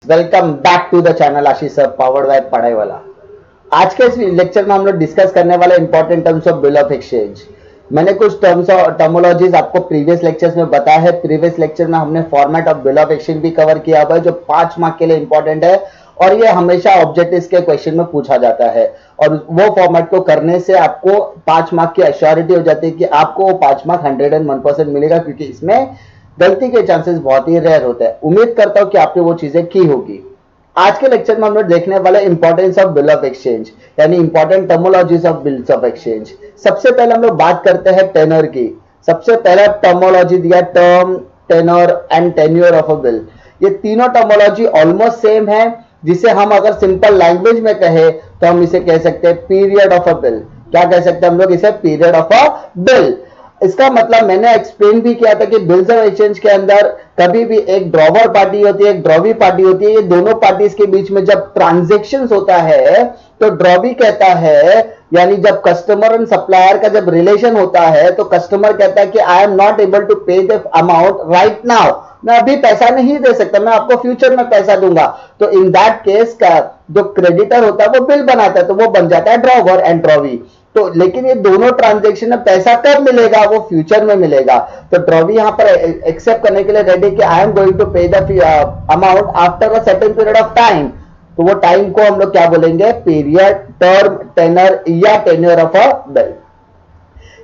Welcome back to the channel Ashish sir powered by Padhai Wala. आज के इस लेक्चर में हम लोग डिस्कस करने वाले important terms of bill of exchange. मैंने कुछ टर्म्स और टर्मोलॉजीज आपको प्रीवियस लेक्चर्स में बताया है। प्रीवियस लेक्चर में हमने format of bill of exchange भी कवर किया हुआ है जो 5 मार्क के लिए इंपॉर्टेंट है और ये हमेशा ऑब्जेक्टिव्स के क्वेश्चन में पूछा जाता है और वो फॉर्मेट को करने से आपको 5 मार्क की एश्योरिटी हो जाती है कि आपको वो 5 मार्क 101% मिलेगा, क्योंकि इसमें गलती के चांसेस बहुत ही रेयर होते हैं। उम्मीद करता हूं कि आपने वो चीजें की होगी। आज के लेक्चर में हम लोग देखने वाले importance of bill of exchange यानी important terminologies of bills of exchange. सबसे पहले हम लोग बात करते हैं टेनर की। सबसे पहला टर्मोलॉजी दिया term, tenor and tenure of a bill. ये तीनों टर्मोलॉजी ऑलमोस्ट सेम है, जिसे हम अगर सिंपल लैंग्वेज में कहे तो हम इसे कह सकते हैं पीरियड ऑफ अ बिल। क्या कह सकते हैं हम लोग इसे? Period of a bill. इसका मतलब मैंने एक्सप्लेन भी किया था कि बिल्स ऑफ एक्सचेंज के अंदर कभी भी एक ड्रॉवर पार्टी होती है, एक ड्रॉवी पार्टी होती है। ये दोनों पार्टीज के बीच में जब ट्रांजैक्शंस होता है तो ड्रॉवी कहता है, यानी जब कस्टमर एंड सप्लायर का जब रिलेशन होता है तो कस्टमर कहता है कि I am not able to pay the amount right now, मैं अभी पैसा नहीं दे सकता, मैं आपको फ्यूचर में पैसा दूंगा। तो इन दैट केस का जो क्रेडिटर होता है वो बिल बनाता है, तो वो बन जाता है ड्रॉवर एंड ड्रॉवी। तो लेकिन ये दोनों ट्रांजैक्शन में पैसा कब मिलेगा? वो फ्यूचर में मिलेगा। तो ड्रॉवी यहां पर एक्सेप्ट करने के लिए रेडी कि I am going to pay the amount after a certain period of time. तो वो टाइम को हम लोग क्या बोलेंगे? पीरियड, टर्म, टेनर या tenure of a bill.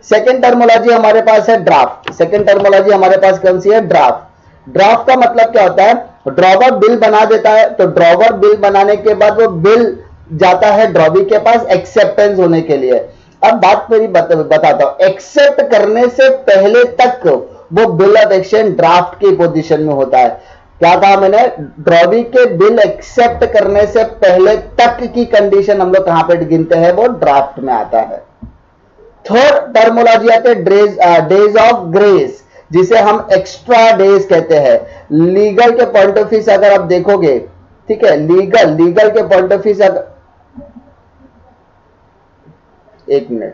Second terminology हमारे पास है ड्राफ्ट। सेकेंड टर्मोलॉजी हमारे पास कौन सी है? ड्राफ्ट। ड्राफ्ट का मतलब क्या होता है? ड्रॉवर बिल बना देता है, तो ड्रॉवर बिल बनाने के बाद वो बिल जाता है ड्रॉवी के पास एक्सेप्टेंस होने के लिए। अब बात मेरी बताता हूं, एक्सेप्ट करने से पहले तक वो बिल ऑफ एक्सचेंज ड्राफ्ट की पोजीशन में होता है। क्या कहा मैंने? ड्रॉवी के बिल एक्सेप्ट करने से पहले तक की कंडीशन हम लोग कहां पे गिनते हैं? वो ड्राफ्ट में आता है। थर्ड टर्मोलॉजी आते हैं डेज ऑफ ग्रेस, जिसे हम एक्स्ट्रा डेज कहते हैं। लीगल के पॉइंट ऑफ व्यू से अगर आप देखोगे, ठीक है, लीगल के पॉइंट ऑफ व्यू से अगर, एक मिनट,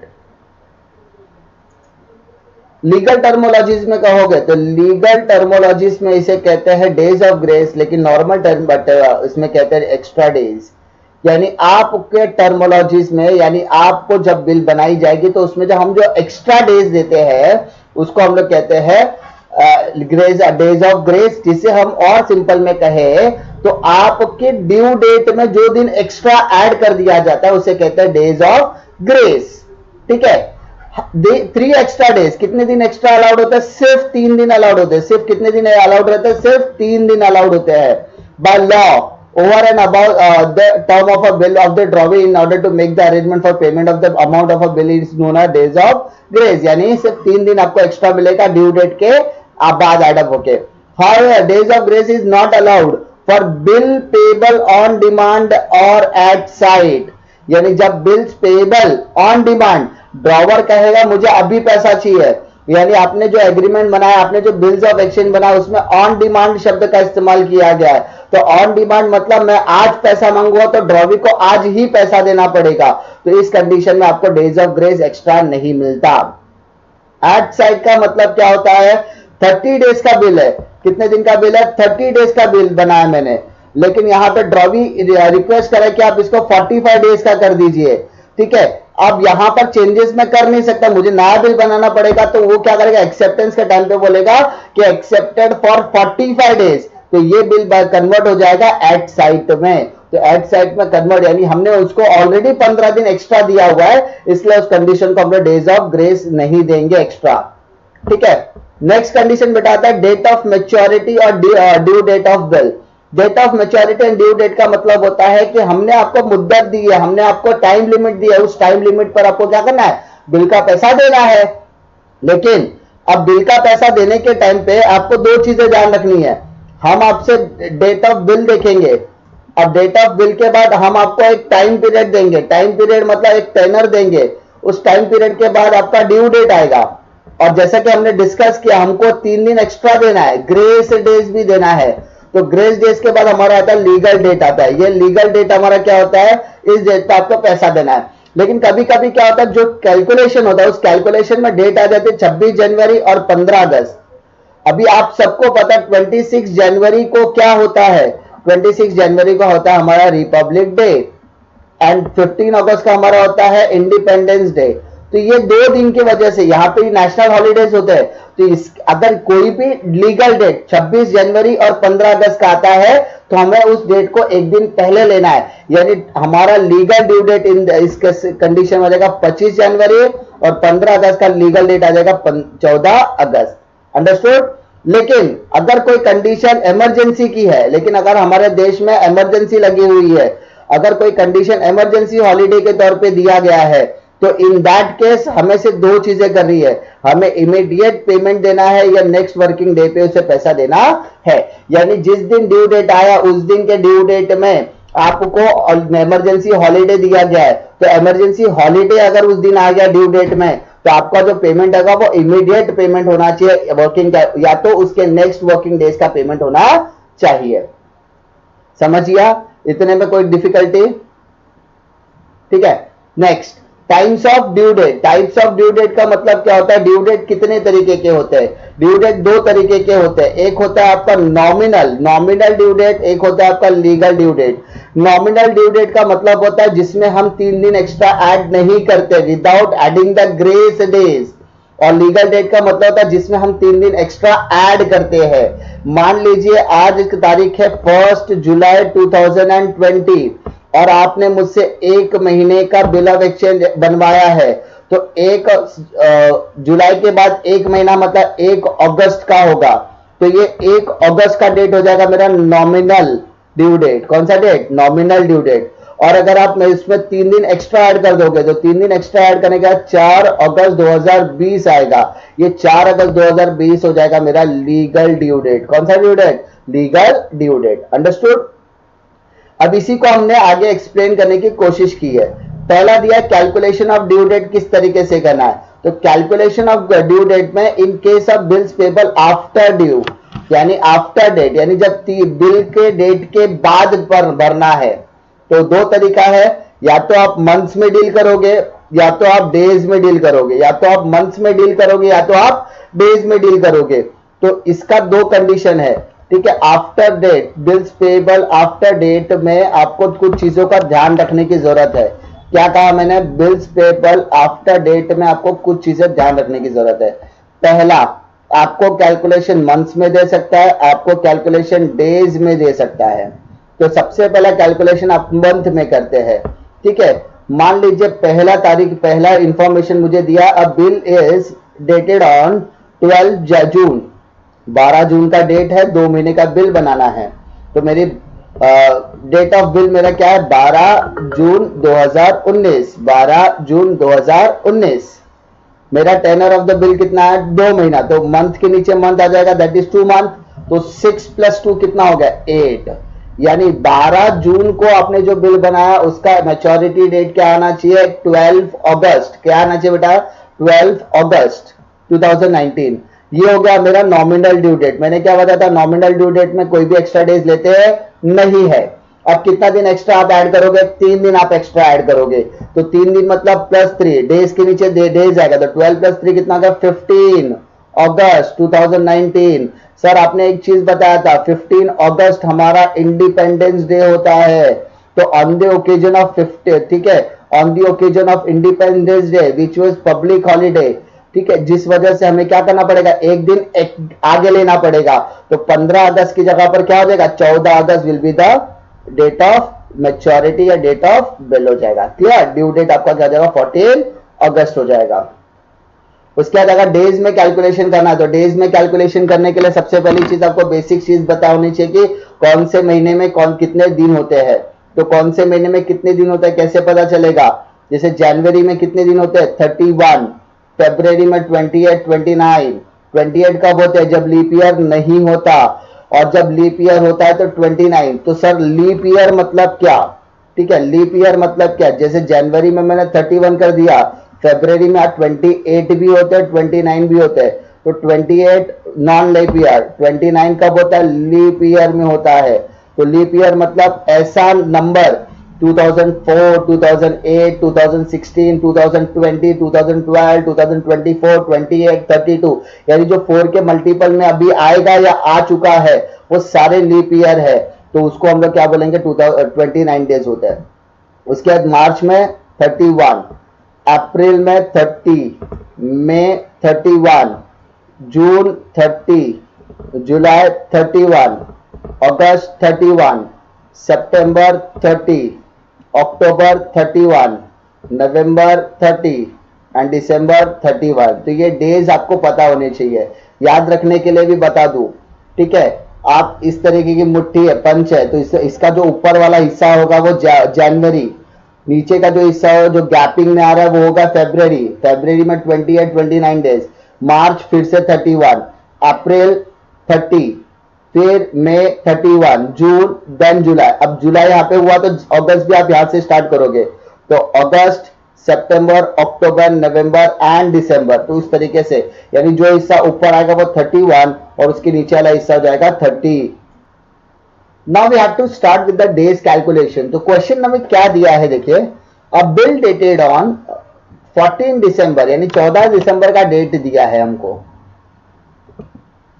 लीगल टर्मोलॉजीज में कहोगे तो लीगल टर्मोलॉजीज में इसे कहते हैं डेज ऑफ ग्रेस, लेकिन नॉर्मल टर्म इसमें कहते हैं एक्स्ट्रा डेज। यानी आपके टर्मोलॉजीज में, यानी आपको जब बिल बनाई जाएगी तो उसमें जो हम जो एक्स्ट्रा डेज देते हैं उसको हम लोग कहते हैं ग्रेस, डेज ऑफ ग्रेस। जिसे हम और सिंपल में कहे तो आपके ड्यू डेट में जो दिन एक्स्ट्रा ऐड कर दिया जाता है उसे कहते हैं डेज ऑफ ग्रेस। ठीक है, 3 एक्स्ट्रा डेज। कितने दिन एक्स्ट्रा अलाउड होता है? सिर्फ 3 दिन अलाउड होते हैं। सिर्फ कितने दिन अलाउड रहते हैं? सिर्फ 3 दिन अलाउड होते हैं by law over and about the term of a bill of the drawee in order to make the arrangement for payment of the amount of a bill is known as days of grace. यानी सिर्फ 3 दिन आपको extra मिलेगा due date के बाद add up होके। However days of grace is not allowed for bill payable on demand और eight site. यानी जब bills payable on demand, drawer कहेगा मुझे अभी पैसा चाहिए, यानी आपने जो एग्रीमेंट बनाया, आपने जो बिल्स ऑफ एक्सचेंज बनाया उसमें ऑन डिमांड शब्द का इस्तेमाल किया गया है। तो ऑन डिमांड मतलब मैं आज पैसा मांगूंगा तो ड्रॉवी को आज ही पैसा देना पड़ेगा। तो इस कंडीशन में आपको डेज ऑफ ग्रेस एक्स्ट्रा नहीं मिलता। एट साइड का मतलब क्या होता है? 30 डेज का बिल है। कितने दिन का बिल है? 30 डेज का बिल बनाया मैंने, लेकिन यहां पे ड्रॉवी रिक्वेस्ट करे कि आप इसको 45 डेज का कर दीजिए। ठीक है, अब यहां पर चेंजेस मैं कर नहीं सकता, मुझे नया बिल बनाना पड़ेगा। तो वो क्या करेगा? एक्सेप्टेंस के टाइम पे बोलेगा कि एक्सेप्टेड फॉर 45 डेज। तो ये बिल कन्वर्ट हो जाएगा एट साइट में। तो एट साइट में कन्वर्ट, यानी हमने उसको ऑलरेडी 15 दिन एक्स्ट्रा दिया हुआ है, इसलिए उस कंडीशन को हम लोग डेज ऑफ ग्रेस नहीं देंगे एक्स्ट्रा। ठीक है, नेक्स्ट कंडीशन बताता है डेट ऑफ मैच्योरिटी और due date of bill. Date of maturity and due date का मतलब होता है कि हमने आपको मुद्दत दी है, हमने आपको टाइम लिमिट दी है, उस टाइम लिमिट पर आपको क्या करना है? बिल का पैसा देना है। लेकिन अब बिल का पैसा देने के टाइम पे आपको 2 चीजें ध्यान रखनी है। हम आपसे डेट ऑफ बिल देखेंगे, अब डेट ऑफ बिल के बाद हम आपको एक टाइम पीरियड देंगे। टाइम पीरियड मतलब एक टेनर देंगे। उस टाइम पीरियड के बाद आपका ड्यू डेट आएगा, और जैसा कि हमने डिस्कस किया हमको 3 दिन एक्स्ट्रा देना है, ग्रेस डेज भी देना है। तो ग्रेस डेज के बाद हमारा आता है लीगल डेट आता है। ये लीगल डेट हमारा क्या होता है? इस डेट पे आपको पैसा देना है। लेकिन कभी कभी क्या होता है, जो कैलकुलेशन होता है उस कैलकुलेशन में डेट आ जाती है 26 जनवरी और 15 अगस्त। अभी आप सबको पता 26 जनवरी को क्या होता है? 26 जनवरी का होता है हमारा रिपब्लिक डे एंड 15 अगस्त का हमारा होता है इंडिपेंडेंस डे। तो ये 2 दिन की वजह से यहाँ पे नेशनल हॉलीडेज होते हैं। तो अगर कोई भी लीगल डेट 26 जनवरी और 15 अगस्त का आता है तो हमें उस डेट को एक दिन पहले लेना है, यानी हमारा लीगल ड्यू डेट इन इसके कंडीशन हो जाएगा 25 जनवरी और 15 अगस्त का लीगल डेट आ जाएगा 14 अगस्त। अंडरस्टूड। लेकिन अगर कोई कंडीशन इमरजेंसी की है, लेकिन अगर हमारे देश में इमरजेंसी लगी हुई है, अगर कोई कंडीशन इमरजेंसी हॉलीडे के तौर पे दिया गया है, तो इन दैट केस हमें से 2 चीजें करनी है। हमें इमीडिएट पेमेंट देना है या नेक्स्ट वर्किंग डे पे उसे पैसा देना है। यानी जिस दिन ड्यू डेट आया उस दिन के ड्यू डेट में आपको इमरजेंसी हॉलीडे दिया गया है, तो इमरजेंसी हॉलीडे अगर उस दिन आ गया ड्यू डेट में, तो आपका जो पेमेंट होगा वो इमीडिएट पेमेंट होना चाहिए वर्किंग का, या तो उसके नेक्स्ट वर्किंग डेज का पेमेंट होना चाहिए। समझिए, इतने में कोई डिफिकल्टी? ठीक है। Next, times of due date. Types of due date का मतलब क्या होता है? ड्यू डेट कितने तरीके के होते हैं? ड्यू डेट 2 तरीके के होते हैं। एक होता है आपका नॉमिनल ड्यू डेट, एक होता है आपका legal due date. Nominal due date का मतलब होता है जिसमें हम 3 दिन एक्स्ट्रा ऐड नहीं करते, without adding the grace days. और लीगल डेट का मतलब होता है जिसमें हम 3 दिन एक्स्ट्रा ऐड करते हैं। मान लीजिए आज की तारीख है 1 जुलाई 2020 और आपने मुझसे 1 महीने का बिल ऑफ एक्सचेंज बनवाया है, तो 1 जुलाई के बाद 1 महीना मतलब 1 अगस्त का होगा, तो ये 1 अगस्त का डेट हो जाएगा मेरा नॉमिनल ड्यू डेट। कौन सा डेट? Nominal due date. और अगर आप इसमें 3 दिन एक्स्ट्रा ऐड कर दोगे तो 3 दिन एक्स्ट्रा ऐड करने के बाद 4 अगस्त 2020 आएगा, ये 4 अगस्त 2020 हो जाएगा मेरा लीगल ड्यू डेट। कौन सा due date? Legal due date. Understood. अब इसी को हमने आगे एक्सप्लेन करने की कोशिश की है। पहला दिया कैलकुलेशन ऑफ ड्यू डेट किस तरीके से करना है। तो कैलकुलेशन ऑफ ड्यू डेट में in case of bills payable after due, यानी आफ्टर डेट, यानी जब बिल के डेट के बाद पर भरना है, तो 2 तरीका है। या तो आप मंथ्स में डील करोगे या तो आप डेज में डील करोगे, या तो आप मंथ्स में डील करोगे या तो आप डेज में डील करोगे। तो इसका 2 कंडीशन है। ठीक है। After date, bills payable after date में आपको कुछ चीजों का ध्यान रखने की जरूरत है। क्या कहा मैंने? बिल्स पेबल आफ्टर डेट में आपको कुछ चीजें ध्यान रखने की जरूरत है। पहला, आपको कैलकुलेशन मंथ्स में दे सकता है, आपको कैलकुलेशन डेज में दे सकता है। तो सबसे पहला कैलकुलेशन आप मंथ में करते हैं। ठीक है। मान लीजिए पहला इंफॉर्मेशन मुझे दिया, अ बिल इज डेटेड ऑन 12 जून, 12 जून का डेट है, 2 महीने का बिल बनाना है। तो मेरी डेट ऑफ बिल मेरा क्या है? 12 जून 2019। 12 जून 2019। मेरा टेनर ऑफ द बिल कितना है? 2 महीना। तो मंथ के नीचे मंथ आ जाएगा, दैट इज 2 मंथ। तो 6 + 2 कितना हो गया? 8। यानी 12 जून को आपने जो बिल बनाया उसका मैच्योरिटी डेट क्या आना चाहिए? 12 अगस्त। क्या आना चाहिए बेटा? 12 अगस्त 2019। ये हो गया मेरा नॉमिनल ड्यू डेट। मैंने क्या बताया था? नॉमिनल ड्यू डेट में कोई भी एक्स्ट्रा डेज लेते हैं नहीं है। अब कितना दिन एक्स्ट्रा आप ऐड करोगे? 3 दिन आप एक्स्ट्रा ऐड करोगे। तो 3 दिन मतलब +3, डेज के नीचे डेज आएगा, तो 12 + 3 कितना होगा? 15 अगस्त 2019। सर आपने एक चीज बताया था, 15 अगस्त हमारा इंडिपेंडेंस डे होता है। तो ऑन द ओकेजन ऑफ 50, ठीक है, on the occasion of independence day which was public holiday, ठीक है, जिस वजह से हमें क्या करना पड़ेगा? एक दिन आगे लेना पड़ेगा। तो 15 अगस्त की जगह पर क्या हो जाएगा? 14 August will be the date of maturity या डेट ऑफ बिल हो जाएगा। क्लियर? ड्यू डेट आपका क्या हो जाएगा? 14 अगस्त हो जाएगा। उसके बाद अगर डेज में कैलकुलेशन करना है, तो डेज में कैलकुलेशन करने के लिए सबसे पहली चीज आपको बेसिक चीज पता होनी चाहिए कि कौन से महीने में कितने दिन होते हैं। तो कौन से महीने में कितने दिन होते हैं कैसे पता चलेगा? जैसे जनवरी में कितने दिन होते हैं? 31। फरवरी में 28, 29। 28 कब होते हैं? जब लीप ईयर नहीं होता, और जब लीप ईयर होता है तो 29। तो सर लीप ईयर मतलब क्या? ठीक है, लीप ईयर मतलब क्या? जैसे जनवरी में मैंने 31 कर दिया, फरवरी में 28 भी होते हैं, 29 भी होते हैं। तो 28 नॉन लीप ईयर, 29 कब होता है? लीप ईयर में होता है। तो लीप ईयर मतलब ऐसा नंबर 2004, 2008, 2016, 2020, 2012, 2024, 28, 32, यानी जो 4 के मल्टीपल में अभी आएगा या आ चुका है वो सारे लीप ईयर है। तो उसको हम लोग क्या बोलेंगे, 29 डेज होता है। उसके बाद मार्च में 31, अप्रैल में 30, मई 31, जून 30, जुलाई 31, अगस्त 31, सितंबर 30, अक्टूबर 31, नवंबर 30 एंड दिसंबर 31। तो ये डेज आपको पता होने चाहिए, याद रखने के लिए भी बता दूं, ठीक है। आप इस तरीके की मुट्ठी है, पंच है, तो इसका जो ऊपर वाला हिस्सा होगा वो जनवरी, नीचे का जो हिस्सा हो जो गैपिंग में आ रहा है वो होगा फरवरी। फरवरी में 28 29 डेज, मार्च फिर से 31, अप्रैल 30, फिर मई 31, जून, देन जुलाई। अब जुलाई यहाँ पे हुआ तो अगस्त भी आप यहां से स्टार्ट करोगे, तो अगस्त, सितंबर, अक्टूबर, नवंबर एंड दिसंबर। तो उस तरीके से, यानी जो हिस्सा ऊपर आएगा वो 31 और उसके नीचे वाला हिस्सा हो जाएगा 30। Now we have to start with the days calculation. तो क्वेश्चन हमें क्या दिया है, देखिए, अ बिल डेटेड ऑन 14 दिसंबर, यानी 14 दिसंबर का डेट दिया है हमको।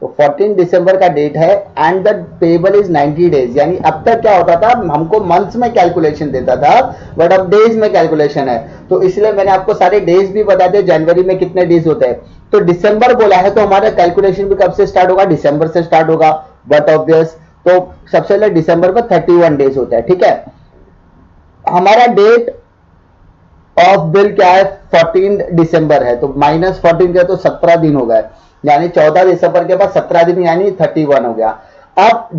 तो 14 दिसंबर का डेट है and the payable is 90 days. यानी अब तक क्या होता था, हमको मंथ्स में कैलकुलेशन देता था, बट अब डेज में कैलकुलेशन है। तो इसलिए मैंने आपको सारे डेज भी बता दिए, जनवरी में कितने डेज होते हैं। तो दिसंबर बोला है तो हमारा कैलकुलेशन भी कब से स्टार्ट होगा, दिसंबर से स्टार्ट होगा, बट ऑब्वियस। तो सबसे पहले दिसंबर में 31 डेज होता है, ठीक है। हमारा डेट ऑफ बिल क्या है, 14 दिसंबर है, तो -14 क्या, तो 17 दिन हो गए, यानी 14 दिसंबर के बाद 17 दिन यानी 31 हो गया। अब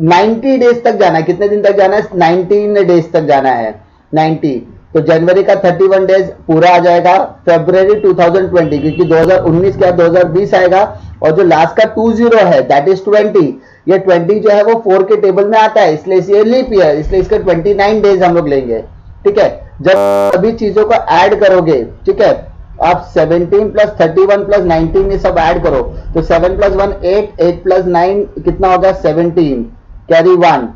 90 डेज तक जाना है, कितने दिन तक जाना है, 19 डेज तक जाना है, 90। तो जनवरी का 31 डेज पूरा आ जाएगा, फरवरी 2020, क्योंकि 2019 क्या 2020 आएगा, और जो लास्ट का 20 है दैट इज 20। ये 20 जो है वो 4 के टेबल में आता है, इसलिए ये लीप ईयर, इसलिए इसके 29 डेज हम लोग लेंगे, ठीक है। जब सभी चीजों को ऐड करोगे, ठीक है, आप 17 प्लस 31 प्लस 19 ये सब ऐड करो, तो 7 प्लस 1 8, 8 प्लस 9 कितना होगा 17, कैरी 1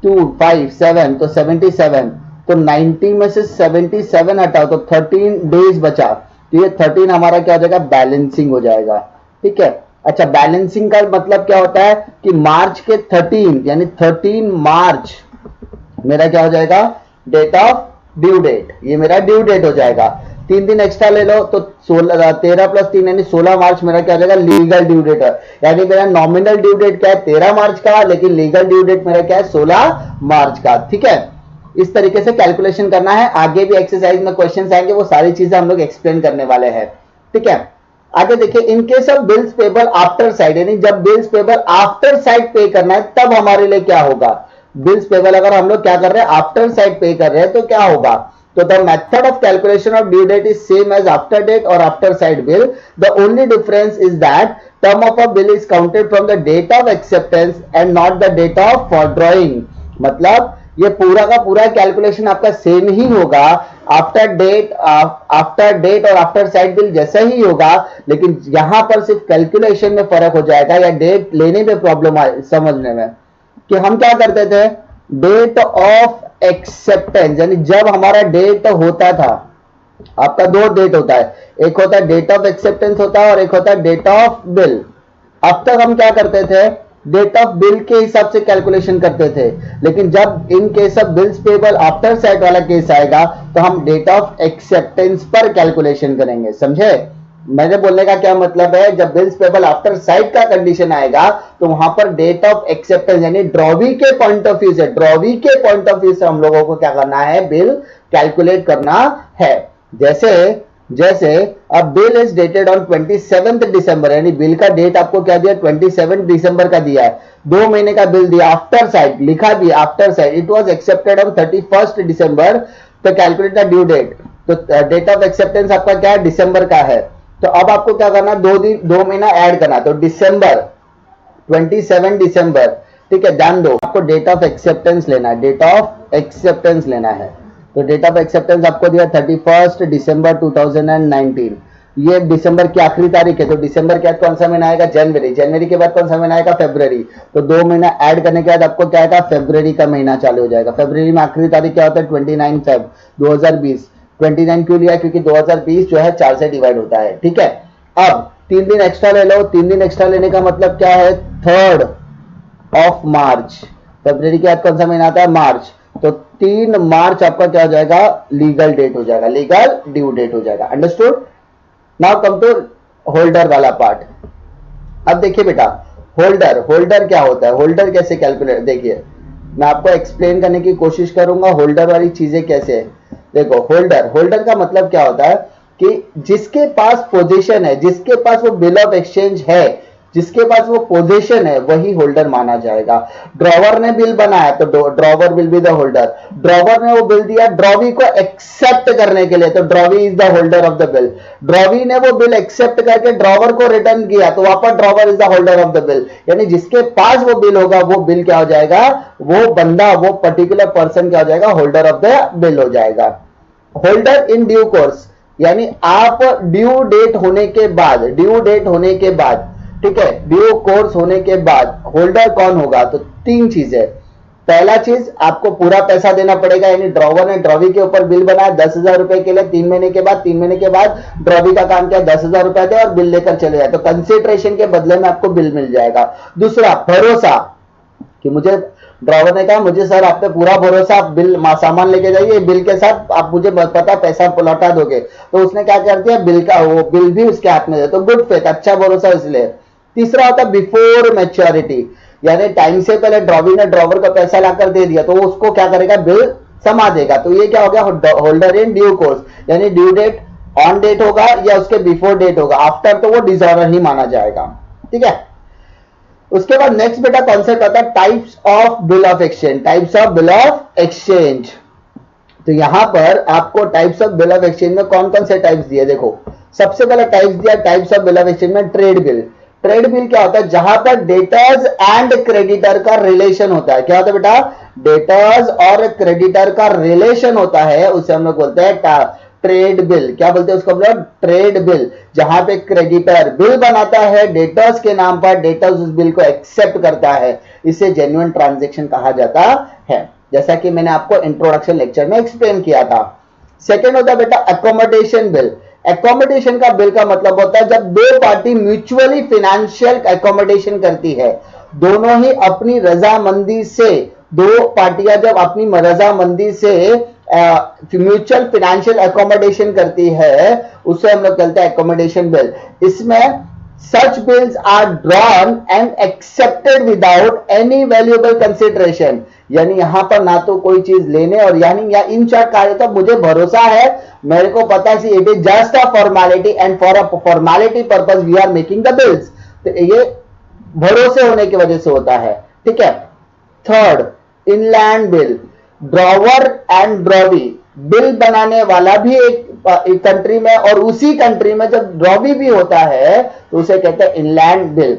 2 5 7, तो 77। तो 90 में से 77 हटाओ तो 13 डेज बचा, तो ये 13 हमारा क्या हो जाएगा, बैलेंसिंग हो जाएगा, ठीक है। अच्छा, बैलेंसिंग का मतलब क्या होता है कि मार्च के 13 यानी 13 मार्च मेरा क्या हो जाएगा, डेट ऑफ ड्यू डेट, ये मेरा ड्यू डेट हो जाएगा। 3 दिन एक्स्ट्रा ले लो तो 13 प्लस 3 यानी 16 मार्च मेरा क्या हो जाएगा, लीगल ड्यू डेट है। यानी मेरा नॉमिनल ड्यू डेट क्या है 13 मार्च का, लेकिन लीगल ड्यू डेट मेरा क्या है 16 मार्च का, ठीक है। इस तरीके से कैलकुलेशन करना है। आगे भी एक्सरसाइज में क्वेश्चन आएंगे, वो सारी चीजें हम लोग एक्सप्लेन करने वाले हैं, ठीक है। आगे देखिए, in case of bills payable after side, यानी जब बिल्स पेबल आफ्टर साइड पे करना है तब हमारे लिए क्या होगा, बिल्स पेबल अगर हम लोग क्या कर रहे हैं, आफ्टर साइड पे कर रहे हैं तो क्या होगा। तो the method of calculation of due date is same as after date or after side bill. The only difference is that term of a bill is counted from the date of acceptance and not the date of foredrawing. मतलब ये पूरा का पूरा calculation आपका same ही होगा, after date और after sight bill जैसा ही होगा, लेकिन यहां पर सिर्फ कैलकुलेशन में फर्क हो जाएगा या डेट लेने में प्रॉब्लम समझने में। कि हम क्या करते थे, डेट ऑफ एक्सेप्टेंस, यानी जब हमारा डेट होता था, आपका 2 डेट होता है, एक होता है डेट ऑफ एक्सेप्टेंस होता है और एक होता है डेट ऑफ बिल। अब तक हम क्या करते थे, डेट ऑफ बिल के हिसाब से कैलकुलेशन करते थे, लेकिन जब in case of bills payable after side वाला केस आएगा तो हम डेट ऑफ एक्सेप्टेंस पर कैलकुलेशन करेंगे, समझे। मेरे बोलने का क्या मतलब है, जब बिल्स पेबल आफ्टर साइड का कंडीशन आएगा तो वहां पर डेट ऑफ एक्सेप्टेंस यानी ड्रॉवी के पॉइंट ऑफ व्यू से, ड्रॉवी के पॉइंट ऑफ व्यू से हम लोगों को क्या करना है, बिल कैलकुलेट करना है। जैसे अब बिल इज डेटेड ऑन 27 दिसंबर, यानी बिल का डेट आपको क्या दिया, 27 दिसंबर का दिया है, 2 महीने का बिल दिया, आफ्टर साइड लिखा भी after side, it was accepted on 31 दिसंबर, तो कैलकुलेट द ड्यू डेट। तो डेट ऑफ एक्सेप्टेंस आपका क्या है, दिसंबर का है, तो अब आपको क्या करना, 2 महीना ऐड करना, तो दिसंबर 27 दिसंबर, ठीक है। ध्यान दो, आपको डेट ऑफ एक्सेप्टेंस लेना है, डेट ऑफ एक्सेप्टेंस लेना है। तो डेट ऑफ एक्सेप्टेंस आपको दिया 31 दिसंबर 2019, ये दिसंबर की आखिरी तारीख है, तो दिसंबर के बाद कौन सा महीना आएगा, जनवरी, जनवरी के बाद कौन सा महीना आएगा, फरवरी, तो 2 महीना ऐड करने के बाद आपको क्या आएगा, फरवरी का महीना चालू हो जाएगा। फरवरी में आखिरी तारीख क्या होता है, 29 फेब 2020। 29 क्यों लिया, क्योंकि 2020 जो है 4 से डिवाइड होता है, ठीक है। अब 3 दिन एक्स्ट्रा ले लो, 3 दिन एक्स्ट्रा लेने का मतलब क्या है, 3rd of March, फरवरी के बाद कौन सा महीना आता है? मार्च। तो 3 मार्च आपका क्या हो जाएगा? लीगल डेट हो जाएगा, लीगल ड्यू डेट हो जाएगा। Understood? Now come to holder वाला पार्ट। अब देखिए बेटा, होल्डर, होल्डर क्या होता है, होल्डर कैसे कैलकुलेट, देखिए मैं आपको एक्सप्लेन करने की कोशिश करूंगा होल्डर वाली चीजें कैसे है। देखो होल्डर, होल्डर का मतलब क्या होता है कि जिसके पास पोजीशन है, जिसके पास वो बिल ऑफ एक्सचेंज है, जिसके पास वो पोजीशन है, वही होल्डर माना जाएगा। ड्रॉवर ने बिल बनाया तो drawer will be the holder. Drawer ने वो बिल दिया ड्रॉवी को एक्सेप्ट करने के लिए, तो drawee is the holder of the bill. Drawee ने वो बिल एक्सेप्ट करके ड्रॉवर को रिटर्न किया तो वापस drawer is the holder of the bill. यानी जिसके पास वो बिल होगा, वो बिल क्या हो जाएगा? वो बंदा, वो पर्टिकुलर पर्सन क्या हो जाएगा? होल्डर ऑफ द बिल हो जाएगा। होल्डर इन ड्यू कोर्स, यानी आप ड्यू डेट होने के बाद, ड्यू डेट होने के बाद, ठीक है, ड्यू कोर्स होने के बाद होल्डर कौन होगा? तो 3 चीजें। पहला चीज, आपको पूरा पैसा देना पड़ेगा, यानी ड्रॉवर ने ड्रॉवी के ऊपर बिल बनाया 10,000 रुपए के लिए, 3 महीने के बाद, 3 महीने के बाद ड्रॉवी का काम किया 10,000 रुपए दे और बिल लेकर चले जाए, तो कंसिडरेशन के बदले में आपको बिल मिल जाएगा। दूसरा, भरोसा, कि मुझे ड्राइवर ने कहा मुझे सर आप पे पूरा भरोसा, आप बिल सामान लेके जाइए, बिल के साथ आप मुझे पता पैसा लौटा दोगे, तो उसने क्या कर दिया? बिल का वो बिल भी उसके हाथ में दे, तो गुड फेथ, अच्छा भरोसा इसलिए। तीसरा होता है बिफोर मैच्योरिटी, यानी टाइम से पहले ड्रॉवी ने ड्रॉवर को पैसा लाकर दे दिया तो वो उसको क्या करेगा? बिल समा देगा। तो ये क्या हो गया? होल्डर इन ड्यू कोर्स, यानी ड्यू डेट ऑन डेट होगा या उसके बिफोर डेट होगा, आफ्टर तो वो डिजॉर्डर ही माना जाएगा। ठीक है, उसके बाद नेक्स्ट बेटा कॉन्सेप्ट आता है types of bill of exchange. Types of bill of exchange, तो यहां पर आपको types of bill of exchange में कौन कौन से टाइप्स दिए? देखो सबसे पहले टाइप्स दिया types of bill of exchange में ट्रेड बिल। ट्रेड बिल क्या होता है? जहां पर डेटर्स एंड क्रेडिटर का रिलेशन होता है। क्या होता है बेटा? डेटर्स और क्रेडिटर का रिलेशन होता है, उसे हम लोग बोलते हैं ट्रेड बिल। क्या बोलते हैं उसको हम लोग? Trade bill. जहां पे क्रेडिटर बिल बनाता है डेटर्स के नाम पर, डेटर्स उस बिल को एक्सेप्ट करता है, इसे जेन्युइन ट्रांजैक्शन कहा जाता है, जैसा कि मैंने आपको इंट्रोडक्शन लेक्चर में एक्सप्लेन किया था। सेकेंड होता है बेटा अकोमोडेशन बिल। एकोमोडेशन का बिल का मतलब होता है जब दो पार्टी म्यूचुअली फाइनेंशियल एकोमोडेशन करती है, दोनों ही अपनी रजामंदी से, दो पार्टियां जब अपनी रजामंदी से म्यूचुअल फाइनेंशियल एकोमोडेशन करती है, उसे हम लोग कहते हैं एकोमोडेशन बिल। इसमें such bills are drawn and accepted without any valuable consideration, यानी यहां पर ना तो कोई चीज लेने और यानी या इन शॉर्ट कहा जाता है मुझे भरोसा है, मेरे को पता है it is just a formality and for a formality purpose we are making the bills. तो ये भरोसे होने की वजह से होता है। ठीक है, third inland bill. Drawer and drawee, bill बनाने वाला भी एक कंट्री में और उसी कंट्री में जब ड्रॉवी भी होता है तो उसे कहते हैं इनलैंड बिल,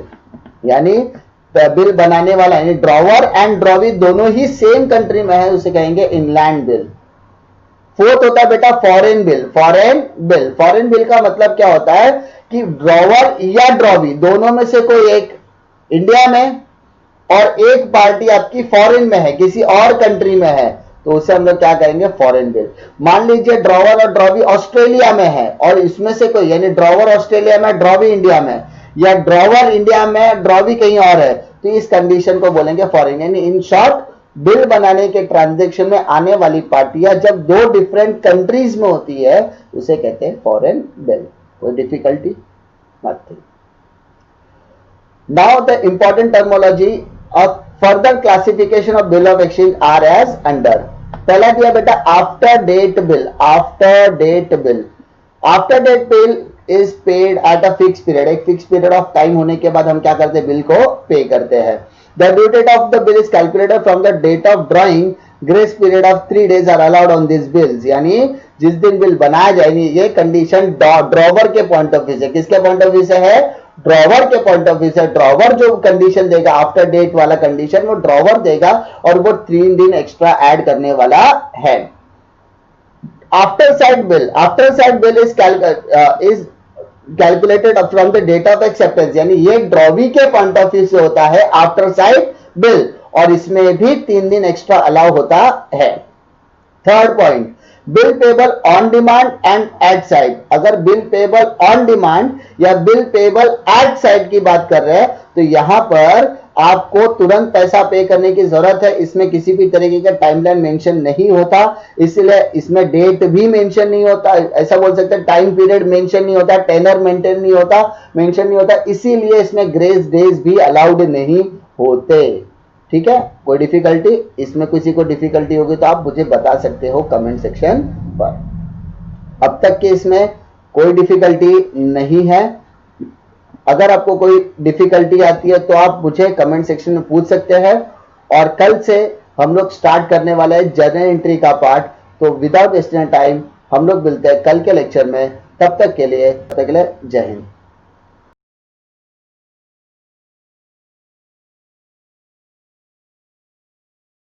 यानी बिल बनाने वाला यानी ड्रॉवर एंड ड्रॉवी दोनों ही सेम कंट्री में है, उसे कहेंगे इनलैंड बिल। फोर्थ होता है बेटा foreign bill. Foreign bill, foreign bill का मतलब क्या होता है कि ड्रॉवर या ड्रॉवी दोनों में से कोई एक इंडिया में और एक पार्टी आपकी फॉरेन में है, किसी और कंट्री में है, तो उसे हम लोग क्या कहेंगे? Foreign bill. मान लीजिए ड्रॉवर और ड्रॉवी ऑस्ट्रेलिया में है और इसमें से कोई यानी ड्रॉवर ऑस्ट्रेलिया में ड्रॉवी इंडिया में, या ड्रॉवर इंडिया में ड्रॉवी कहीं और है, तो इस कंडीशन को बोलेंगे फॉरेन। यानी इन शॉर्ट बिल बनाने के ट्रांजैक्शन में आने वाली पार्टियां जब दो डिफरेंट कंट्रीज में होती है उसे कहते हैं फॉरेन बिल। कोई difficulty? Nothing. Now the important terminology of further classification of bill of exchange are as under. पहला दिया बेटा after date bill. After date bill, after date bill is paid at a fix period. एक fix period of time होने के बाद हम क्या करते हैं? बिल को पे करते हैं। The due date of the bill is calculated from the date of drawing. Grace period of 3 days are allowed on this bills, यानी जिस दिन बिल बनाया जाएगी, ये कंडीशन ड्रॉवर के पॉइंट ऑफ व्यू से, किसके पॉइंट ऑफ व्यू से है? ड्रॉवर के पॉइंट ऑफ व्यू से। ड्रॉवर जो कंडीशन देगा आफ्टर डेट वाला कंडीशन वो ड्रॉवर देगा और वो 3 दिन एक्स्ट्रा ऐड करने वाला है। After sight bill, after sight bill is calculated from the date of acceptance, यानी ये ड्रॉवी के पॉइंट ऑफ व्यू से होता है आफ्टर साइड बिल, और इसमें भी 3 दिन एक्स्ट्रा अलाउ होता है। Third point, bill payable on demand and at sight. अगर बिल पेबल ऑन डिमांड या बिल पेबल एट साइड की बात कर रहे हैं तो यहां पर आपको तुरंत पैसा पे करने की जरूरत है। इसमें किसी भी तरीके का टाइमलाइन मेंशन नहीं होता, इसलिए इसमें डेट भी मेंशन नहीं होता, ऐसा बोल सकते हैं टाइम पीरियड मेंशन नहीं होता, टेनर मेंशन नहीं होता, इसीलिए इसमें ग्रेस डेज भी अलाउड नहीं होते। ठीक है, कोई डिफिकल्टी इसमें, किसी को डिफिकल्टी होगी तो आप मुझे बता सकते हो कमेंट सेक्शन पर। अब तक के इसमें कोई डिफिकल्टी नहीं है। अगर आपको कोई डिफिकल्टी आती है तो आप मुझे कमेंट सेक्शन में पूछ सकते हैं। और कल से हम लोग स्टार्ट करने वाले हैं जर्नल एंट्री का पार्ट। तो विदाउट वेस्टिंग टाइम हम लोग मिलते हैं कल के लेक्चर में। तब तक के लिए जय हिंद।